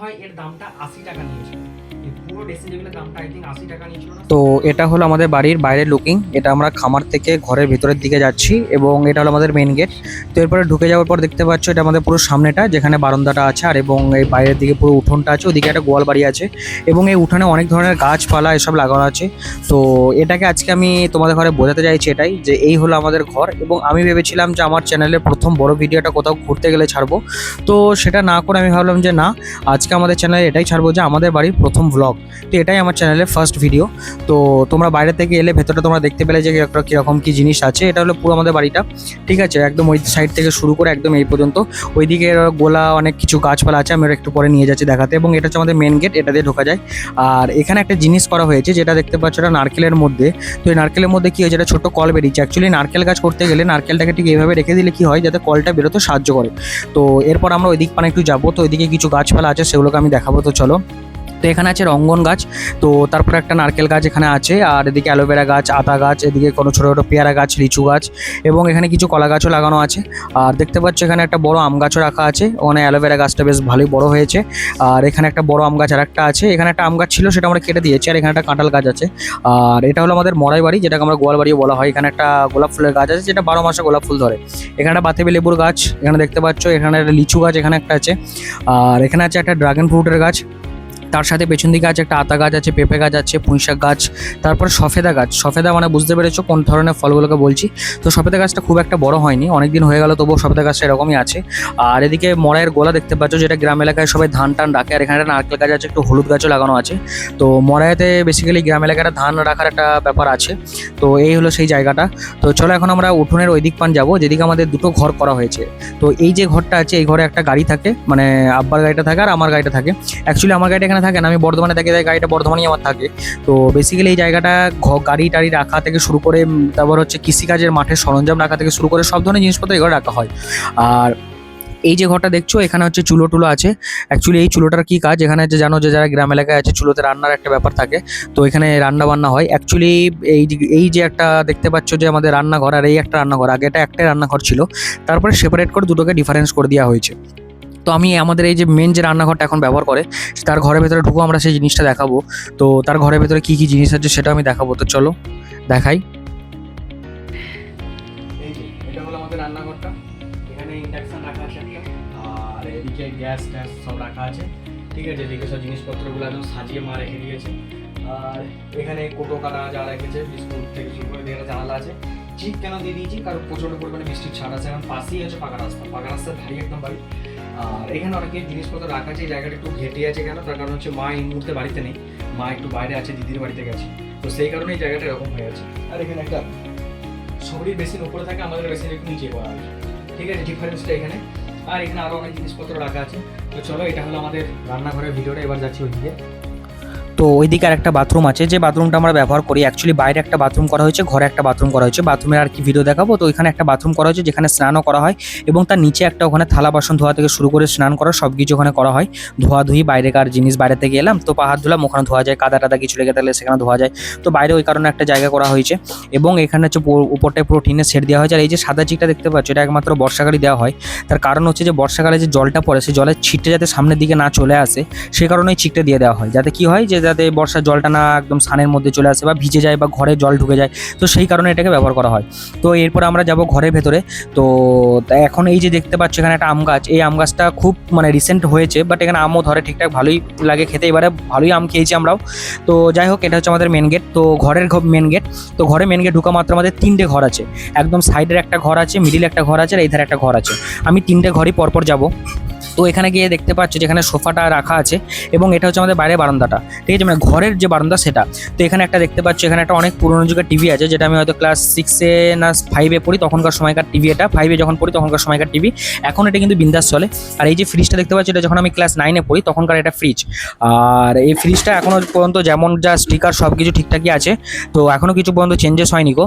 হয় এর দামটা 80 টাকা নিয়েছিল। এই পুরো ড্রেসিং টেবিলের দামটা আই থিঙ্ক 80 টাকা নিয়েছিল না। তো এটা হলো আমাদের বাড়ির বাইরের লুকিং। এটা আমরা খামার থেকে ঘরের ভেতরের দিকে যাচ্ছি এবং এটা হলো আমাদের মেন গেট। তো এরপরে ঢুকে যাওয়ার পর দেখতে পাচ্ছ এটা আমাদের পুরো সামনেটা, যেখানে বারান্দাটা আছে আর এবং এই বাইরের দিকে পুরো উঠোনটা আছে, ওদিকে একটা গোয়াল বাড়ি আছে এবং এই উঠোনে অনেক ধরনের গাছপালা এসব লাগানো আছে। তো এটাকে আজকে আমি তোমাদের ঘরে বোঝাতে চাইছি এটাই, যে এই হলো আমাদের ঘর। এবং আমি ভেবেছিলাম যে আমার চ্যানেলের প্রথম বড় ভিডিওটা কোথাও ঘুরতে গেলে ছাড়বো, তো সেটা না করে আমি ভাবলাম যে না, আজকে আমাদের চ্যানেলে এটাই ছাড়বো যে আমাদের বাড়ির প্রথম ব্লগ। তো এটাই আমার চ্যানেলের ফার্স্ট ভিডিও। তো তোমরা বাইরে থেকে এলে ভেতরটা তোমরা দেখতে পেলে যে কীরকম কী জিনিস আছে। এটা হলো পুরো আমাদের বাড়িটা, ঠিক আছে, একদম ওই সাইড থেকে শুরু করে একদম এই পর্যন্ত। ওইদিকে গোলা অনেক কিছু গাছপালা আছে, আমি ওরা একটু পরে নিয়ে যাচ্ছি দেখাতে। এবং এটা হচ্ছে আমাদের মেন গেট, এটা দিয়ে ঢোকা যায়। আর এখানে একটা জিনিস করা হয়েছে যেটা দেখতে পাচ্ছ, এটা নারকেলের মধ্যে। তো এই নারকেলের মধ্যে কী হয়েছে, এটা ছোটো কল বেরিয়েছে। অ্যাকচুয়ালি নারকেল গাছ করতে গেলে নারকেলটাকে ঠিক এইভাবে রেখে দিলে কী হয়, যাতে কলটা বেরোতে সাহায্য করে। তো এরপর আমরা ওই দিক পানে একটু যাবো, তো ওইদিকে কিছু গাছপালা আছে সেগুলোকে আমি দেখাবো। তো চলো। তো এখানে আছে রঙ্গন গাছ, তো তারপরে একটা নারকেল গাছ এখানে আছে, আর এদিকে অ্যালোভেরা গাছ, আতা গাছ, এদিকে কোনো ছোটো ছোটো পেয়ারা গাছ, লিচু গাছ এবং এখানে কিছু কলা গাছও লাগানো আছে। আর দেখতে পাচ্ছ এখানে একটা বড় আম গাছও রাখা আছে, ওখানে অ্যালোভেরা গাছটা বেশ ভালোই বড় হয়েছে। আর এখানে একটা বড় আম গাছ আর একটা আছে, এখানে একটা আম গাছ ছিল সেটা আমরা কেটে দিয়েছি। আর এখানে একটা কাঁঠাল গাছ আছে। আর এটা হলো আমাদের মরাই বাড়ি, যেটাকে আমরা গোয়াল বাড়িও বলা হয়। এখানে একটা গোলাপ ফুলের গাছ আছে যেটা 12 মাসে গোলাপ ফুল ধরে। এখানে একটা বাতাবি লেবুর গাছ এখানে দেখতে পাচ্ছ, এখানে একটা লিচু গাছ এখানে একটা আছে। আর এখানে আছে একটা ড্রাগন ফ্রুটের গাছ, তার সাথে পেছন দিকে আছে একটা আতা গাছ আছে, পেঁপে গাছ আছে, পুঁইশাক গাছ, তারপরে সফেদা গাছ। সফেদা মানে বুঝতে পেরেছো কোন ধরনের ফলগুলোকে বলছি। তো সফেদা গাছটা খুব একটা বড় হয়নি, অনেক দিন হয়ে গেল, তবুও সফেদা গাছটা এরকমই আছে। আর এদিকে মরাইয়ের গোলা দেখতে পাচ্ছ, যেটা গ্রাম এলাকায় সবাই ধান টান রাখে। আর এখানে একটা নারকেল গাছ আছে, একটু হলুদ গাছও লাগানো আছে। তো মরাইতে বেসিক্যালি গ্রাম এলাকায় ধান রাখার একটা ব্যাপার আছে। তো এই হলো সেই জায়গাটা। তো চলো এখন আমরা উঠোনের ওই দিক পান যাবো, যেদিকে আমাদের দুটো ঘর করা হয়েছে। তো এই যে ঘরটা আছে, এই ঘরে একটা গাড়ি থাকে, মানে আব্বার গাড়িটা থাকে আর আমার গাড়িটা থাকে। অ্যাকচুয়ালি আমার গাড়িটা এখানে থাকে না, আমি বর্ধমানে থাকি, তাই গাড়িটা বর্ধমানেই আমার থাকে। তো বেসিক্যালি এই জায়গাটা গাড়ি টাড়ি রাখা থেকে শুরু করে, তারপর হচ্ছে কৃষিকাজের মাঠের সরঞ্জাম রাখা থেকে শুরু করে সব ধরনের জিনিসপত্র এগুলো রাখা হয়। আর এই যে ঘরটা দেখছো, এখানে হচ্ছে চুলো টুলো আছে। অ্যাকচুয়ালি এই চুলোটার কি কাজ, এখানে যে জানো যে যারা গ্রাম এলাকায় আছে চুলোতে রান্নার একটা ব্যাপার থাকে। তো এখানে রান্না বান্না হয়। অ্যাকচুয়ালি এই যে একটা দেখতে পাচ্ছ যে আমাদের রান্নাঘর, আর এই একটা রান্নাঘর, আগে এটা একটাই রান্নাঘর ছিল, তারপরে সেপারেট করে দুটোকে ডিফারেন্স করে দেওয়া হয়েছে। তো আমি আমাদের এই যে মেন যে রান্নাঘরটা এখন ব্যবহার করে, তার ঘরের ভেতরে ঢুকবো, আমরা সেই জিনিসটা দেখাবো। তো তার ঘরের ভেতরে কী কী জিনিস আছে সেটা আমি দেখাবো। তো চলো দেখাই। এই যে এটা হলো আমাদের রান্নাঘরটা, এখানে ইন্ডাকশন রাখা আছে একটা, আর এদিকে গ্যাস ট্যাস সব রাখা আছে, ঠিক আছে। এদিকে সব জিনিসপত্রগুলো একদম সাজিয়ে মা রেখে দিয়েছে। আর এখানে কোটো কাটা যা রেখেছে, বিস্কুট থেকে শুরু করে এখানে জানালা আছে। চিট কেন দিয়ে দিয়েছি, কারণ প্রচণ্ড পরিমাণে বৃষ্টির ছাড় আছে, এখন পাশেই আছে পাকা রাস্তা, পাকা রাস্তার ধারি একদম বাড়ি। আর এখানে অনেকের জিনিসপত্র রাখা আছে। এই জায়গাটা একটু ঘেটে আছে কেন, তার কারণ হচ্ছে মা এই মুহূর্তে বাড়িতে নেই, মা একটু বাইরে আছে, দিদির বাড়িতে গেছে। তো সেই কারণে এই জায়গাটা এরকম হয়ে আছে। আর এখানে একটা সবরই বেসিন উপরে থাকে, আমাদের বেসিন একটু নিচে করা আছে, ঠিক আছে, ডিফারেন্সটা এখানে। আর এখানে আরও অনেক জিনিসপত্র রাখা আছে। তো চলো, এটা হলো আমাদের রান্নাঘরের ভিডিওটা, এবার যাচ্ছি ওইদিকে। তো ওইদিকে আর একটা বাথরুম আছে, যে বাথরুমটা আমরা ব্যবহার করি। অ্যাকচুয়ালি বাইরে একটা বাথরুম করা হয়েছে, ঘরে একটা বাথরুম করা হয়েছে। বাথরুমের আর কি ভিডিও দেখাবো। তো ওইখানে একটা বাথরুম করা হয়েছে যেখানে স্নানও করা হয়, এবং তার নিচে একটা ওখানে থালা বাসন ধোয়া থেকে শুরু করে স্নান করা সব কিছু ওখানে করা হয়। ধোয়াধুয়ি বাইরেকার জিনিস, বাইরে থেকে এলাম তো পাহাড় ধুলাম, ওখানে ধোয়া যায়, কাদা টাদা কিছু লেগে থাকলে সেখানে ধোয়া যায়। তো বাইরে ওই কারণে একটা জায়গা করা হয়েছে। এবং এখানে হচ্ছে উপরটায় পুরো টিনের সেট দেওয়া হয়েছে। আর এই যে সাদা চিকটা দেখতে পাচ্ছ, এটা একমাত্র বর্ষাকালে দেওয়া হয়। তার কারণ হচ্ছে যে বর্ষাকালে যে জলটা পড়ে, সেই জলের ছিটটা যাতে সামনের দিকে না চলে আসে, সে কারণে এই চিকটা দিয়ে দেওয়া হয়। যাতে কি হয়, যে যাতে বর্ষার জলটা না একদম সানের মধ্যে চলে আসে বা ভিজে যায় বা ঘরে জল ঢুকে যায়। তো সেই কারণে এটাকে ব্যবহার করা হয়। তো এরপর আমরা যাব ঘরের ভেতরে। তো এখন এই যে দেখতে পাচ্ছ এখানে একটা আম গাছ, এই আম গাছটা খুব মানে রিসেন্ট হয়েছে, বাট এখানে আমও ধরে ঠিকঠাক, ভালোই লাগে খেতে। এবারে ভালোই আম খেয়েছি আমরাও। তো যাই হোক, এটা হচ্ছে আমাদের মেন গেট। তো ঘরের মেন গেট। তো ঘরে মেন গেট ঢোকা মাত্র আমাদের 3টে ঘর আছে। একদম সাইডের একটা ঘর আছে, মিডিলে একটা ঘর আছে, আর এই ধারে একটা ঘর আছে। আমি 3টে ঘরই পরপর যাব। তো এখানে গিয়ে দেখতে পাচ্ছ যেখানে সোফাটা রাখা আছে, এবং এটা হচ্ছে আমাদের বাইরে বারান্দাটা, ঠিক আছে, মানে ঘরের যে বারান্দা সেটা। তো এখানে একটা দেখতে পাচ্ছ, এখানে একটা অনেক পুরোনো যুগের টিভি আছে, যেটা আমি হয়তো ক্লাস 6-এ না 5-এ পড়ি তখনকার সময়কার টিভি। এটা 5-এ যখন পড়ি তখনকার সময়কার টিভি। এখন এটা কিন্তু বিন্দাস চলে। আর এই যে ফ্রিজটা দেখতে পাচ্ছ, এটা যখন আমি ক্লাস 9-এ পড়ি তখনকার এটা ফ্রিজ। আর এই ফ্রিজটা এখনও পর্যন্ত যেমন যা স্টিকার সব কিছু ঠিকঠাকই আছে। তো এখনও কিছু পর্যন্ত চেঞ্জেস হয়নি গো।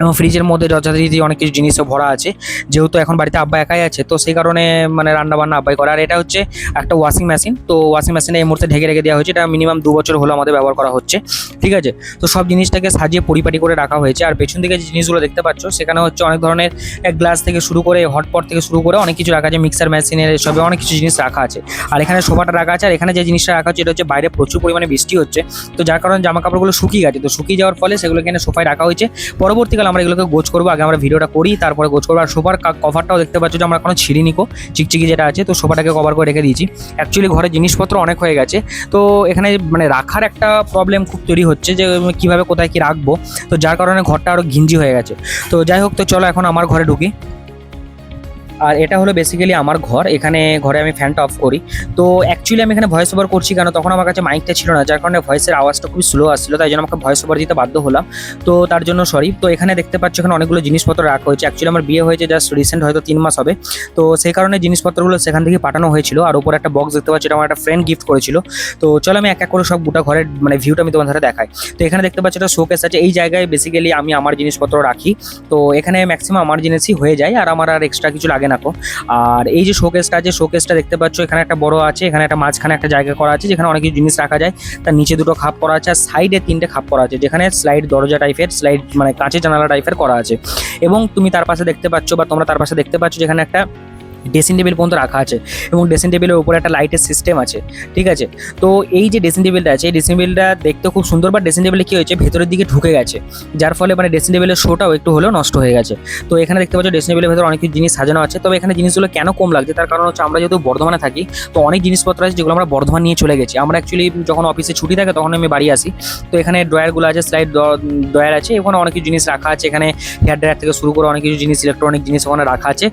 এবং ফ্রিজের মধ্যে যথারীতি অনেক কিছু জিনিসও ভরা আছে, যেহেতু এখন বাড়িতে আব্বা একাই আছে তো সেই কারণে মানে রান্নাবান্না আব্বাই করে। আর এটা হচ্ছে একটা ওয়াশিং মেশিন, তো ওয়াশিং মেশিনে এই মুহূর্তে ঢেকে রেখে দেওয়া হয়েছে, এটা মিনিমাম 2 বছর হলো আমাদের ব্যবহার করা হচ্ছে, ঠিক আছে। তো সব জিনিসটাকে সাজিয়ে পরিপাটি করে রাখা হয়েছে। আর পেছন দিকে যে জিনিসগুলো দেখতে পাচ্ছ সেখানে হচ্ছে অনেক ধরনের গ্লাস থেকে শুরু করে হটপট থেকে শুরু করে অনেক কিছু রাখা আছে, মিক্সার মেশিনের সবে অনেক কিছু জিনিস রাখা আছে। আর এখানে সোফাটা রাখা আছে। আর এখানে যে জিনিসটা রাখা হচ্ছে এটা হচ্ছে বাইরে প্রচুর পরিমাণে বৃষ্টি হচ্ছে, তো যার কারণে জামা কাপড়গুলো শুকিয়ে গেছে, তো শুকিয়ে যাওয়ার ফলে সেগুলো এখানে সোফায় রাখা হয়েছে। পরবর্তীকালে আমরা এগুলোকে গোছ করবো, আগে আমরা ভিডিওটা করি তারপরে গোছ করবো। আর সোফার কভারটাও দেখতে পাচ্ছ যে আমরা কোনো ছিঁড়িনিকো, চিকচিকি যেটা আছে, তো সোফাটাকে কভার করে রেখে দিয়েছি। অ্যাকচুয়ালি ঘরে জিনিসপত্র অনেক হয়ে গেছে, তো এখানে মানে রাখার একটা প্রবলেম খুব তৈরি হচ্ছে যে কিভাবে কোথায় কি রাখবো, তো যার কারণে ঘরটা আরও ঘিঞ্জি হয়ে গেছে। তো যাই হোক, তো চলো এখন আমার ঘরে ঢুকি। আর এটা হলো বেসিক্যালি আমার ঘর, এখানে ঘরে আমি ফ্যানটা অফ করি। তো অ্যাকচুয়ালি আমি এখানে ভয়েস ওভার করছি কেন, তখন আমার কাছে মাইকটা ছিল না, যার কারণে ভয়েসের আওয়াজটা খুবই স্লো আসছিল, তাই জন্য আমাকে ভয়েস ওভার দিতে বাধ্য হলাম, তো তার জন্য সরি। তো এখানে দেখতে পাচ্ছ এখানে অনেকগুলো জিনিসপত্র রাখা হয়েছে। অ্যাকচুয়ালি আমার বিয়ে হয়েছে জাস্ট রিসেন্ট, হয়তো 3 মাস হবে, তো সেই কারণে জিনিসপত্রগুলো সেখান থেকে পাঠানো হয়েছিল। আর উপরে একটা বক্স দেখতে পাচ্ছি, এটা আমার একটা ফ্রেন্ড গিফট করেছিল। তো চলো আমি এক এক করে সব গোটা ঘরের মানে ভিউটা আমি তোমাদের দেখাই। তো এখানে দেখতে পাচ্ছ একটা শোকেস আছে, এই জায়গায় বেসিক্যালি আমি আমার জিনিসপত্র রাখি, তো এখানে ম্যাক্সিমাম আমার জিনিসই হয়ে যায়, আর আমার আর এক্সট্রা কিছু লাগে না। আর এই যে শোকেসটা আছে, শোকেসটা দেখতে পাচ্ছ এখানে একটা বড় আছে, এখানে একটা মাঝখানে একটা জায়গা করা আছে যেখানে অনেক কিছু জিনিস রাখা যায়, তার নিচে 2টো খাপ করা আছে, আর সাইডে 3টে খাপ করা আছে যেখানে স্লাইড দরজা টাইপের, স্লাইড মানে কাঁচের জানালা টাইপের করা আছে। এবং তুমি তার পাশে দেখতে পাচ্ছ বা তোমরা তার পাশে দেখতে পাচ্ছ যেখানে একটা ড্রেসিং টেবিল পর্যন্ত রাখা আছে, এবং ড্রেসিং টেবিলের উপরে একটা লাইটের সিস্টেম আছে, ঠিক আছে। তো এই যে ড্রেসিং টেবিলটা আছে, এই ড্রেসিং টেবিলটা দেখতে খুব সুন্দর, বা ড্রেসিং টেবিলে কী হয়েছে ভেতরের দিকে ঢুকে গেছে, যার ফলে মানে ড্রেসিং টেবিলের শোটাও একটু হলেও নষ্ট হয়ে গেছে। তো এখানে দেখতে পাচ্ছ ড্রেসিং টেবিলের ভেতরে অনেক কিছু জিনিস সাজানো আছে, তবে এখানে জিনিসগুলো কেন কম লাগছে তার কারণ হচ্ছে আমরা যেহেতু বর্ধমানে থাকি, তো অনেক জিনিসপত্র আছে যেগুলো আমরা বর্ধমান নিয়ে চলে গেছি। আমরা অ্যাকচুয়ালি যখন অফিসে ছুটি থাকে তখন আমি বাড়ি আসি, তো এখানে ড্রয়ারগুলো আছে, স্লাইড ড্রয়ার আছে, ওখানে অনেক কিছু জিনিস রাখা আছে, এখানে হেয়ার ড্রায়ার থেকে শুরু করে অনেক কিছু জিনিস, ইলেকট্রনিক জিনিস ওখানে রাখা আছে।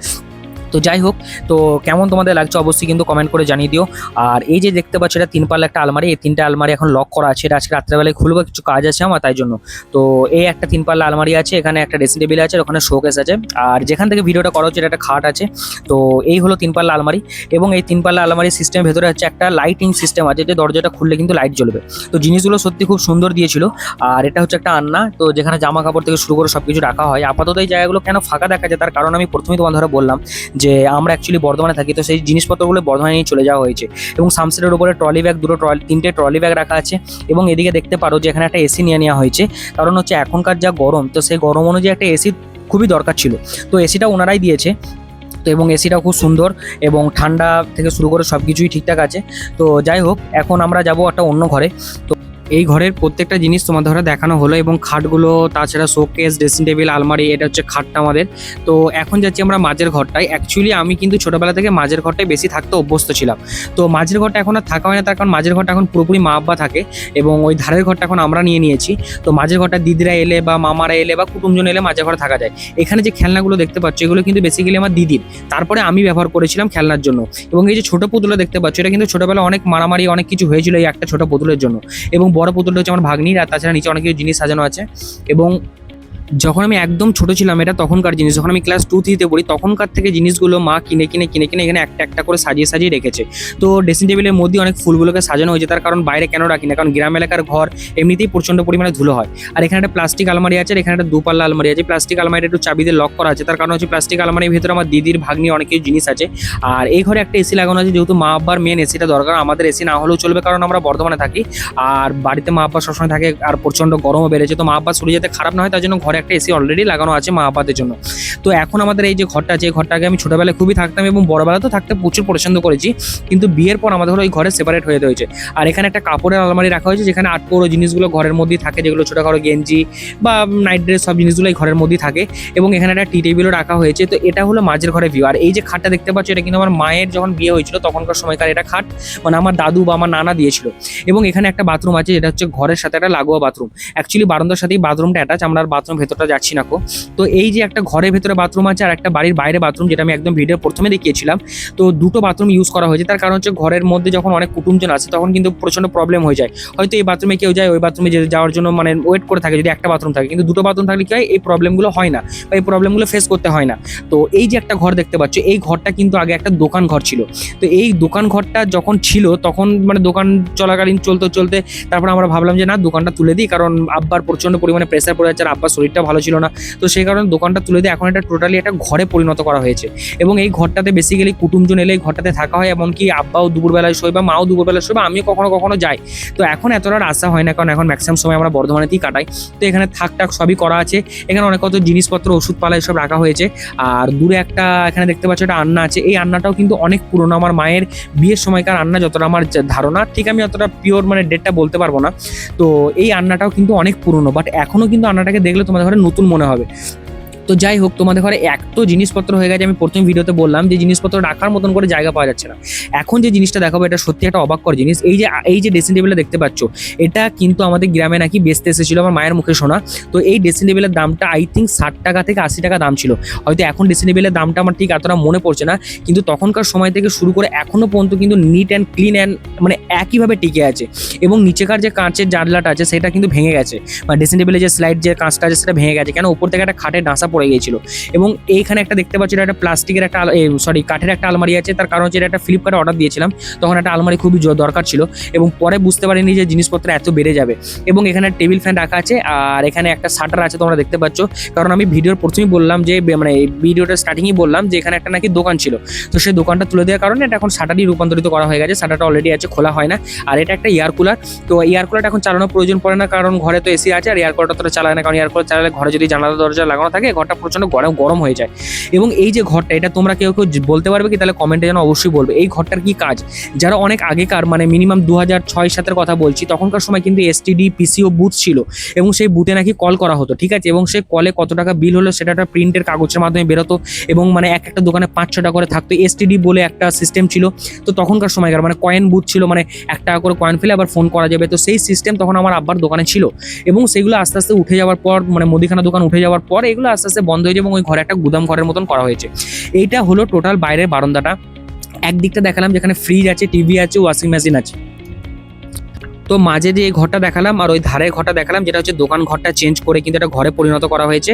তো যাই হোক, তো কেমন তোমাদের লাগছে অবশ্যই কিন্তু কমেন্ট করে জানিয়ে দিও। আর এই যে দেখতে পাচ্ছ এটা 3 পাল্লা একটা আলমারি, এই 3টে আলমারি এখন লক করা আছে, এটা আজকে রাত্রেবেলায় খুলবো, কিছু কাজ আছে আমার তাই জন্য। তো এই একটা 3 পাল্লা আলমারি আছে, এখানে একটা ড্রেসিং টেবিল আছে, ওখানে শোকেস আছে, আর যেখান থেকে ভিডিওটা করা হচ্ছে এটা একটা খাট আছে। তো এই হলো 3 পাল্লা আলমারি, এবং এই 3 পাল্লা আলমারি সিস্টেমের ভেতরে হচ্ছে একটা লাইটিং সিস্টেম আছে, যে দরজাটা খুললে কিন্তু লাইট জ্বলবে। তো জিনিসগুলো সত্যি খুব সুন্দর দিয়েছিল। আর এটা হচ্ছে একটা আন্না, তো যেখানে জামা কাপড় থেকে শুরু করে সব কিছু রাখা হয়। আপাতত এই জায়গাগুলো কেন ফাঁকা দেখা যায় তার কারণ আমি প্রথমেই তোমাদের বললাম যে আমরা অ্যাকচুয়ালি বর্ধমানে থাকি, তো সেই জিনিসপত্রগুলো বর্ধমানে নিয়ে চলে যাওয়া হয়েছে। এবং সামসেটের উপরে ট্রলি ব্যাগ, 3টে ট্রলি ব্যাগ রাখা আছে। এবং এদিকে দেখতে পারো যে এখানে একটা এসি নিয়ে নেওয়া হয়েছে, কারণ হচ্ছে এখনকার যা গরম, তো সেই গরম অনুযায়ী একটা এসি খুবই দরকার ছিল, তো এসিটা ওনারাই দিয়েছে। তো এবং এসিটাও খুব সুন্দর, এবং ঠান্ডা থেকে শুরু করে সব কিছুই ঠিকঠাক আছে। তো যাই হোক, এখন আমরা যাব একটা অন্য ঘরে। তো এই ঘরের প্রত্যেকটা জিনিস তোমাদের ধরে দেখানো হলো, এবং খাটগুলো, তাছাড়া শোকেস, ড্রেসিং টেবিল, আলমারি, এটা হচ্ছে খাটটা আমাদের। তো এখন যাচ্ছি আমরা মাঝের ঘরটায়। অ্যাকচুয়ালি আমি কিন্তু ছোটোবেলা থেকে মাঝের ঘরটায় বেশি থাকতে অভ্যস্ত ছিলাম, তো মাঝের ঘরটা এখন আর থাকা হয় না, তার কারণ মাঝের ঘরটা এখন পুরোপুরি মা আব্বা থাকে, এবং ওই ধারের ঘরটা এখন আমরা নিয়ে নিয়েছি। তো মাঝের ঘরটা দিদিরা এলে বা মামারা এলে বা কুটুমজন এলে মাঝের ঘরে থাকা যায়। এখানে যে খেলনাগুলো দেখতে পাচ্ছ এগুলো কিন্তু বেসিক্যালি আমার দিদির, তারপরে আমি ব্যবহার করেছিলাম খেলনার জন্য। এবং এই যে ছোটো পুতুলটা দেখতে পাচ্ছ এটা কিন্তু ছোটোবেলা অনেক মারামারি অনেক কিছু হয়েছিল এই একটা ছোটো পুতুলের জন্য। এবং বড় পুতুলটা হচ্ছে আমার ভাগ্নির, আর তাছাড়া নিচে অনেক কিছু জিনিস সাজানো আছে। এবং যখন আমি একদম ছোট ছিলাম, এটা তখনকার জিনিস, যখন আমি ক্লাস 2-3-তে পড়ি তখনকার থেকে জিনিসগুলো মা কিনে এখানে একটা একটা করে সাজিয়ে সাজিয়ে রেখেছে। তো ড্রেসিং টেবিলের মধ্যে অনেক ফুলগুলোকে সাজানো হয়েছে, তার কারণ বাইরে কেন রাখি না, কারণ গ্রাম এলাকার ঘর এমনিতেই প্রচণ্ড পরিমাণে ধুলো হয়। আর এখানে একটা প্লাস্টিক আলমারি আছে, আর এখানে একটা 2 পাল্লা আলমারি আছে। প্লাস্টিক আলমারিটা একটু চাবি দিয়ে লক করা আছে, তার কারণ হচ্ছে প্লাস্টিক আলমারির ভিতরে আমার দিদির, ভাগ্নি অনেক কিছু জিনিস আছে। আর এই ঘরে একটা এসি লাগানো আছে, যেহেতু মা আব্বার মেন এসিটা দরকার, আমাদের এসি না হলেও চলবে কারণ আমরা বর্ধমানে থাকি, আর বাড়িতে মা আব্বা সবসময় থাকে, আর প্রচণ্ড গরমও বেড়েছে, তো মা আব্বার শরীর যাতে খারাপ না হয় তার জন্য ঘরে একটা এসি অলরেডি লাগানো আছে মা আব্বাদের জন্য। তো এখন আমাদের এই যে ঘরটা আছে, এই ঘরটাকে আমি ছোটোবেলায় খুবই থাকতাম, এবং বড়বেলা তো থাকতে প্রচুর পছন্দ করেছি, কিন্তু বিয়ের পর আমাদের হলো ওই ঘরে সেপারেট হয়ে হয়েছে। আর এখানে একটা কাপড়ের আলমারি রাখা হয়েছে, যেখানে আটপৌরো জিনিসগুলো ঘরের মধ্যেই থাকে, যেগুলো ছোটোখাটো গেঞ্জি বা নাইট ড্রেস সব জিনিসগুলো এই ঘরের মধ্যেই থাকে। এবং এখানে একটা টি টেবিলও রাখা হয়েছে। তো এটা হলো মাঝের ঘরে ভিউ। আর এই যে খাটটা দেখতে পাচ্ছ এটা কিন্তু আমার মায়ের যখন বিয়ে হয়েছিল তখনকার সময়কার এটা খাট, মানে আমার দাদু বা আমার নানা দিয়েছিল। এবং এখানে একটা বাথরুম আছে, যেটা হচ্ছে ঘরের সাথে একটা লাগোয়া বাথরুম। অ্যাকচুয়ালি বারান্দার সাথেই বাথরুমটা অ্যাটাচ, আমরা আর বাথরুম ভেতরটা যাচ্ছি না। তো এই যে একটা ঘরের ভেতরে বাথরুম আছে, আর একটা বাড়ির বাইরে বাথরুম, যেটা আমি একদম ভিডিও প্রথমে দেখিয়েছিলাম। তো দুটো বাথরুম ইউজ করা হয়েছে, তার কারণ হচ্ছে ঘরের মধ্যে যখন অনেক কুটুমজন আছে তখন কিন্তু প্রচণ্ড প্রবলেম হয়ে যায়। হয়তো এই বাথরুমে কেউ যায়, ওই বাথরুমে যাওয়ার জন্য মানে ওয়েট করে থাকে যদি একটা বাথরুম থাকে, কিন্তু দুটো বাথরুম থাকলে কি হয়, এই প্রবলেমগুলো হয় না বা এই প্রবলেমগুলো ফেস করতে হয় না। তো এই যে একটা ঘর দেখতে পাচ্ছ, এই ঘরটা কিন্তু আগে একটা দোকান ঘর ছিল। তো এই দোকান ঘরটা যখন ছিল তখন মানে দোকান চলাকালীন চলতে তারপর আমরা ভাবলাম যে না, দোকানটা তুলে দিই, কারণ আব্বার প্রচণ্ড পরিমাণে প্রেসার পড়ে যাচ্ছে, আর আব্বার শরীরটা দিকটা ভালো ছিল না, তো সেই কারণে দোকানটা তুলে দিয়ে এখন এটা টোটালি একটা ঘরে পরিণত করা হয়েছে। এবং এই ঘরটাতে বেসিক্যালি কুটুমজন এলে এই ঘরটাতে থাকা হয়, এমনকি আব্বাও দুপুরবেলায় শোয় বা মাও দুপুরবেলায় শোয় বা আমিও কখনো কখনো যাই। তো এখন এতটা আসা হয় না, কারণ এখন ম্যাক্সিমাম সময় আমরা বর্ধমানেতেই কাটাই। তো এখানে থাক সবই করা আছে, এখানে অনেক কত জিনিসপত্র ওষুধপালা এসব রাখা হয়েছে। আর দূরে একটা এখানে দেখতে পাচ্ছ একটা আন্না আছে, এই আন্নাটাও কিন্তু অনেক পুরনো, আমার মায়ের বিয়ের সময়কার আন্না যতটা আমার ধারণা, ঠিক আমি অতটা পিওর মানে ডেটটা বলতে পারবো না। তো এই আন্নাটাও কিন্তু অনেক পুরনো, বাট এখনো কিন্তু আন্নাটাকে দেখলে তোমাদের ঘরে নতুন মনে হবে। তো যাই হোক, তোমাদের ঘরে এত জিনিসপত্র হয়ে গেছে, আমি প্রথম ভিডিওতে বললাম যে জিনিসপত্র রাখার মতন করে জায়গা পাওয়া যাচ্ছে না। এখন যে জিনিসটা দেখাবো এটা সত্যি একটা অবাককর জিনিস। এই যে ড্রেসিং টেবিলটা দেখতে পাচ্ছ, এটা কিন্তু আমাদের গ্রামে নাকি বেচতে এসেছিল, আমার মায়ের মুখে শোনা। তো এই ড্রেসিং টেবিলের দামটা আই থিঙ্ক 60 টাকা থেকে 80 টাকা দাম ছিল। হয়তো এখন ড্রেসিং টেবিলের দামটা আমার ঠিক এতটা মনে পড়ছে না, কিন্তু তখনকার সময় থেকে শুরু করে এখনো পর্যন্ত কিন্তু নিট অ্যান্ড ক্লিন অ্যান্ড মানে একইভাবে টিকে আছে। এবং নিচেকার যে কাঁচের জানলাটা আছে সেটা কিন্তু ভেঙে গেছে, বা ড্রেসিং টেবিলের যে স্লাইড যে কাঁচটা আছে সেটা ভেঙে গেছে, কেন উপর থেকে একটা খাটের ডাঁসা পড়ে গিয়েছিল। এবং এইখানে একটা দেখতে পাচ্ছি, এটা একটা প্লাস্টিকের একটা কাঠের একটা আলমারি আছে। তার কারণ হচ্ছে এটা একটা ফ্লিপকার্টে অর্ডার দিয়েছিলাম, তখন একটা আলমারি খুবই দরকার ছিল, এবং পরে বুঝতে পারিনি যে জিনিসপত্র এত বেড়ে যাবে। এবং এখানে টেবিল ফ্যান রাখা আছে, আর এখানে একটা শাটার আছে তোমরা দেখতে পাচ্ছ। কারণ আমি ভিডিওর প্রথমেই বললাম যে মানে ভিডিওটা স্টার্টিংই বললাম যে এখানে একটা নাকি দোকান ছিল, তো সেই দোকানটা তুলে দেওয়ার কারণে এটা এখন শাটারই রূপান্তরিত করা হয়ে গেছে। শাটারটা অলরেডি আছে, খোলা হয় না। আর এটা একটা এয়ার কুলার, তো এয়ার কুলারটা এখন চালানোর প্রয়োজন পড়ে না, কারণ ঘরে তো এসি আছে। আর এয়ার কুলারটা তো চালায় না, কারণ এয়ার কুলার চালালে ঘরে যদি জানালা দরজা লাগানো থাকে ঘরটা প্রচন্ড গরম হয়ে যায়। এবং এই যে ঘরটা, এটা তোমরা কেউ বলতে পারবে কি? তাহলে কমেন্টে যেন অবশ্যই বলবে এই ঘরটার কি কাজ। যারা অনেক আগেকার মানে মিনিমাম 2006-7 কথা বলছি, তখনকার সময় কিন্তু এসটিডি পিসিও বুথ ছিল, এবং সেই বুথে নাকি কল করা হতো, ঠিক আছে। এবং সেই কলে কত টাকা বিল হলো সেটা একটা প্রিন্টের কাগজের মাধ্যমে বেরোতো, এবং মানে একটা দোকানে 5-6টা করে থাকতো। এসটিডি বলে একটা সিস্টেম ছিল, তো তখনকার সময়কার মানে কয়েন বুথ ছিল, মানে 1 টাকা করে কয়েন ফেলে আবার ফোন করা যাবে। তো সেই সিস্টেম তখন আমার আব্বার দোকানে ছিল, এবং সেগুলো আস্তে আস্তে উঠে যাওয়ার পর, মানে মুদিখানা দোকান উঠে যাওয়ার পর এগুলো আস্তে আস্তে বন্ধ হয়ে যায়, এবং ওই ঘরে একটা গুদাম ঘরের মতন করা হয়েছে। এইটা হলো টোটাল বাইরের বারান্দাটা। একদিকটা দেখালাম যেখানে ফ্রিজ আছে, টিভি আছে, ওয়াশিং মেশিন আছে। তো মাঝে যে এই ঘরটা দেখালাম আর ওই ধারের ঘরটা দেখালাম, যেটা হচ্ছে দোকান ঘরটা চেঞ্জ করে কিন্তু এটা ঘরে পরিণত করা হয়েছে।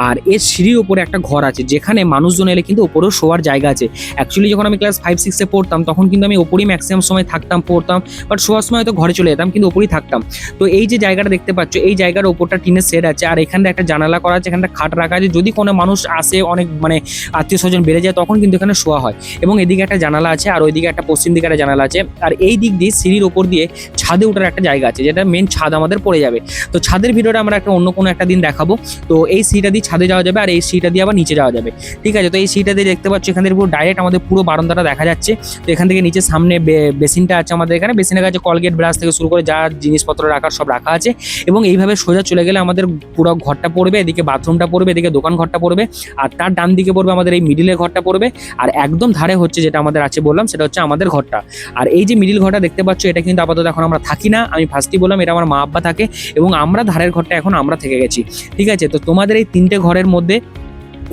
আর এর সিঁড়ির উপরে একটা ঘর আছে, যেখানে মানুষজন এলে কিন্তু ওপরেও শোয়ার জায়গা আছে। অ্যাকচুয়ালি যখন আমি ক্লাস 5-6-এ পড়তাম তখন কিন্তু আমি ওপরেই ম্যাক্সিমাম সময় থাকতাম, পড়তাম, বাট শোয়ার সময় হয়তো ঘরে চলে যেতাম, কিন্তু ওপরেই থাকতাম। তো এই যে জায়গাটা দেখতে পাচ্ছ, এই জায়গার ওপরটা টিনের শেড আছে, আর এখানে একটা জানালা করা আছে, এখানটা খাট রাখা আছে, যদি কোনো মানুষ আসে অনেক মানে আত্মীয় স্বজন বেড়ে যায় তখন কিন্তু এখানে শোয়া হয়। এবং এদিকে একটা জানালা আছে, আর ওইদিকে একটা পশ্চিম দিকে একটা জানালা আছে। আর এই দিক দিয়ে সিঁড়ির ওপর দিয়ে ছাদে ওঠার একটা জায়গা আছে, যেটা মেন ছাদ আমাদের পড়ে যাবে। তো ছাদের ভিডিওটা আমরা অন্য কোনো একটা দিন দেখাবো। তো এই সিঁড়িটা দিয়ে ছাদে যাওয়া যাবে, আর এই সিঁড়িটা দিয়ে আবার নিচে যাওয়া যাবে, ঠিক আছে। তো এই সিঁড়িটা দিয়ে দেখতে পাচ্ছ এখান থেকে পুরো ডাইরেক্ট আমাদের পুরো বারান্দাটা দেখা যাচ্ছে। তো এখান থেকে নিচে সামনে বেসিনটা আছে আমাদের এখানে, বেসিনের কাছে কলগেট ব্রাশ থেকে শুরু করে যা জিনিসপত্র রাখার সব রাখা আছে। এবং এইভাবে সোজা চলে গেলে আমাদের পুরো ঘরটা পড়বে, এদিকে বাথরুমটা পড়বে, এদিকে দোকান ঘরটা পড়বে, আর তার ডান দিকে পড়বে আমাদের এই মিডিলের ঘরটা পড়বে। আর একদম ধারে হচ্ছে যেটা আমাদের আছে বললাম, সেটা হচ্ছে আমাদের ঘরটা। আর এই যে মিডিল ঘরটা দেখতে পাচ্ছ, এটা কিন্তু আপাতত এখন আমরা থাকি না, আমি ফার্স্টই বললাম এটা আমার মা আব্বা থাকে, এবং আমরা ধারের ঘরটা এখন আমরা থেকে গেছি, ঠিক আছে। তো তোমাদের এই 3টে ঘরের মধ্যে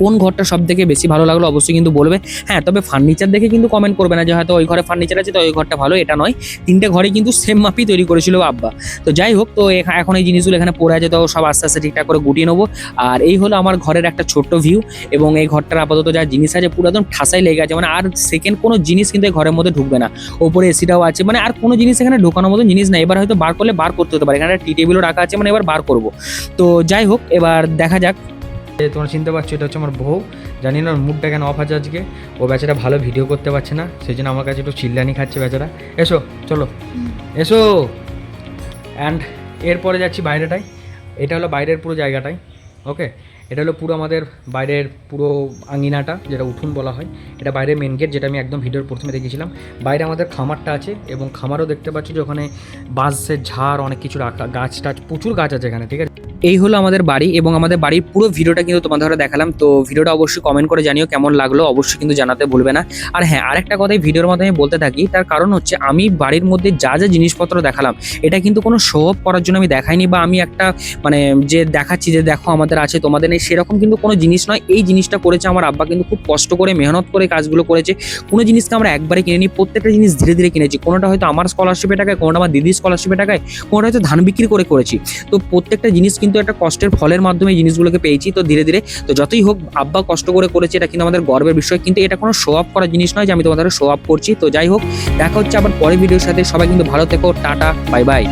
কোন ঘরটা সব থেকে বেশি ভালো লাগলো অবশ্যই কিন্তু বলবে। হ্যাঁ, তবে ফার্নিচার দেখে কিন্তু কমেন্ট করবে না যে হয়তো ওই ঘরে ফার্নিচার আছে তো ওই ঘরটা ভালো, এটা নয়। 3টে ঘরে কিন্তু সেম মাপই তৈরি করেছিল আব্বা। তো যাই হোক, তো এখন এই জিনিসগুলো এখানে পড়ে আছে, তো সব আস্তে আস্তে ঠিকঠাক করে গুটিয়ে নেবো। আর এই হলো আমার ঘরের একটা ছোট্ট ভিউ, এবং এই ঘরটার আপাতত যা জিনিস আছে পুরো একদম ঠাসাই লেগে আছে, মানে আর সেকেন্ড কোনো জিনিস কিন্তু এই ঘরের মধ্যে ঢুকবে না। ওপরে এসিটাও আছে, মানে আর কোনো জিনিস এখানে ঢোকানোর মতো জিনিস না। এবার হয়তো বার করলে বার করতে হতে পারে, এখানে টি টেবিলও রাখা আছে, মানে এবার বার করবো। তো যাই হোক, এবার দেখা যাক। তোমরা চিনতে পারছো এটা হচ্ছে আমার বউ, জানি না ওর মুডটা কেন অফ আছে আজকে। ও বেচারা ভালো ভিডিও করতে পারছে না, সেই জন্য আমার কাছে একটু চিল্লানি খাচ্ছে বেচারা। এসো চলো এসো। অ্যান্ড এরপরে যাচ্ছি বাইরেটাই, এটা হলো বাইরের পুরো জায়গাটাই, ওকে। এটা হলো পুরো আমাদের বাইরের পুরো আঙিনাটা, যেটা উঠোন বলা হয়। এটা বাইরের মেন গেট, যেটা আমি একদম ভিডিওর প্রথমে দেখেছিলাম। বাইরে আমাদের খামারটা আছে, এবং খামারও দেখতে পাচ্ছি যে ওখানে বাঁশের ঝাড় অনেক কিছু রাখা, গাছ টাছ প্রচুর গাছ আছে এখানে, ঠিক আছে। এই হলো আমাদের বাড়ি, এবং আমাদের বাড়ির পুরো ভিডিওটা কিন্তু তোমাদের দেখালাম। তো ভিডিওটা অবশ্যই কমেন্ট করে জানিও কেমন লাগলো, অবশ্যই কিন্তু জানাতে ভুলবে না। আর হ্যাঁ, আরেকটা কথাই ভিডিওর মাধ্যমে বলতে থাকি, তার কারণ হচ্ছে আমি বাড়ির মধ্যে যা যা জিনিসপত্র দেখালাম এটা কিন্তু কোনো শো অফ করার জন্য আমি দেখাইনি, বা আমি একটা মানে যে দেখাচ্ছি যে দেখো আমাদের আছে তোমাদের নেই, সেরকম কিন্তু কোনো জিনিস নয়। এই জিনিসটা করেছে আমার আব্বা, কিন্তু খুব কষ্ট করে মেহনত করে কাজগুলো করেছে। কোনো জিনিসকে আমরা একবারে কিনিনি, প্রত্যেকটা জিনিস ধীরে ধীরে কিনেছি। কোনোটা হয়তো আমার স্কলারশিপের টাকায়, কোনোটা আমার দিদির স্কলারশিপের টাকায়, কোনোটা হয়তো ধান বিক্রি করে করেছি। তো প্রত্যেকটা জিনিস কিন্তু একটা কষ্টের ফলের মাধ্যমে এই জিনিসগুলোকে পেয়েছি। তো ধীরে ধীরে, তো যতই হোক আব্বা কষ্ট করে করেছে, এটা কিন্তু আমাদের গর্বের বিষয়। কিন্তু এটা কোনো শো অফ করার জিনিস নয় যে আমি তোমাদের শো অফ করছি। তো যাই হোক, দেখা হচ্ছে আবার পরের ভিডিওর সাথে। সবাই কিন্তু ভালো থেকো, টাটা, বাই বাই।